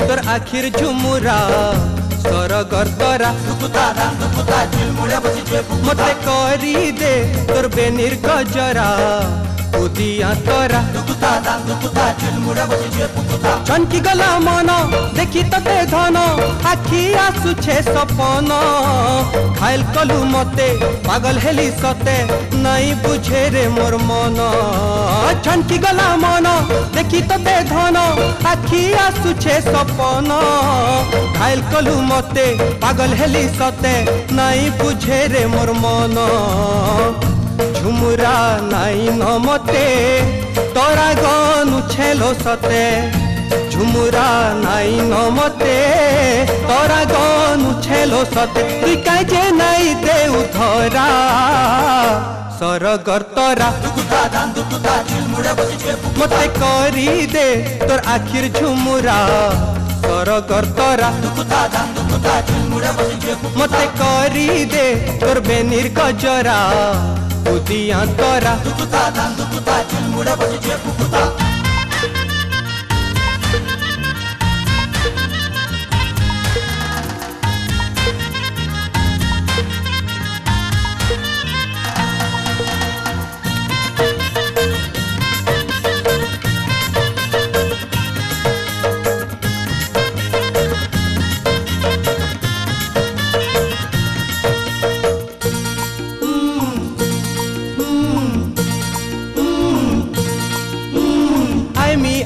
तोर आखिर झुमुरा सर गर्तरा मते करी दे तोर बेनिर गजरा उदिया तोरा चनकी गला मन देखी तते धन आखि आसुछे सपन खाइल कलु मते पागल हेली सते नहीं बुझे रे मोर मन चनकी गला मन देखी तते धन आखि आसुछे सपन खाइल कलु मते पागल हेली सते नहीं बुझे रे मोर मन झुमुरा नाई न मते तोरा गनु छेलो सते झुमुरा नाई न मते तोरा गनु छेलो सते तुई काजे नाई देउ धरा सर गर्तरा मते करी दे तोर आखिर झुमुरा सर गर्तरा मते करी दे तोर बेनिर गजरा उदिया तोरा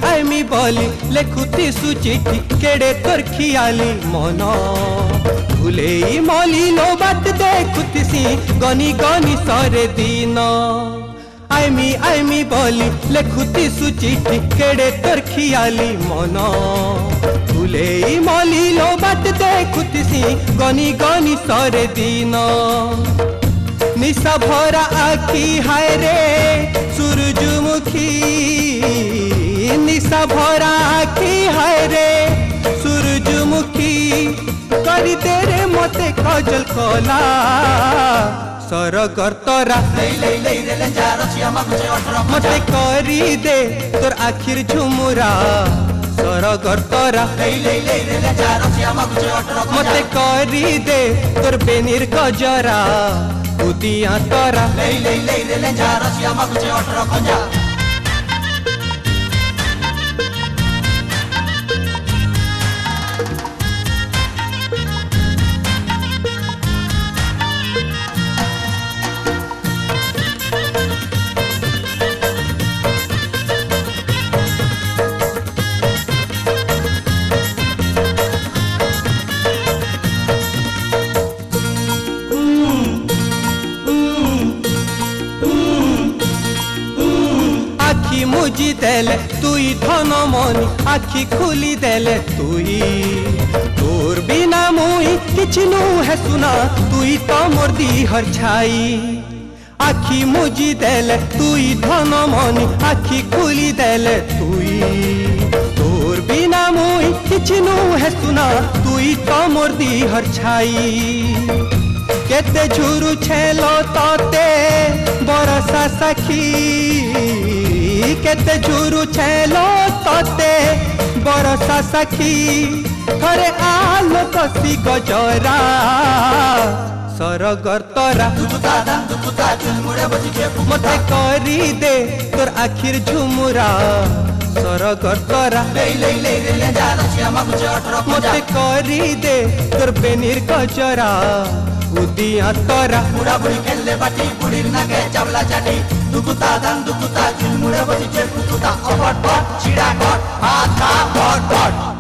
आईमी बोली लेखुती सुचिठी केड़े तोर खियाली मन भूले मली लो बाट देखुती सी गनी गनी सरे दिन आईमी बोली लेखुती सुचिठी केड़े तोर खियाली मन भूले मली लो बाट देखुती सी गनी गनी सरे दिन निशा भरा आखी हाय रे सूरजमुखी निशा भरा आखी हाय रे सूरजमुखी करी तेरे मते खजल कला सर गर्तरा मते करी दे तोर आखिर झुमुरा सर गर्तरा मते करी दे तोर बेनिर गजरा उदिया तोरा मुझी देले तुई धन मनी आखि खुली देले तुई तोर बिना मुई किछि नु है सुना तुई तो मोर दीहर छाई आखि मुझी देले तुई धन मनी आखि खुली देले तुई तोर बिना मुई किछि नु है सुना तुई तो मोर दीहर छाई केते झुरु छेलो तोते बरसा सखी केते झुरु छेलो तोते बरसा सखी घरे आलो कसी गजरा सर गर्तरा मते करी दे तोर आखिर झुमुरा सर गर्तरा मते करी दे तोर बेनिर गजरा उदिया तोरा बुढ़ा बुढ़ी खेलले बाटी बुढ़ीर नागे चावला चाटी दुकुता दान दुकुता चुलमुड़े बसी चुलकुता अबट बट चिड़ा गट हाथ का बट बट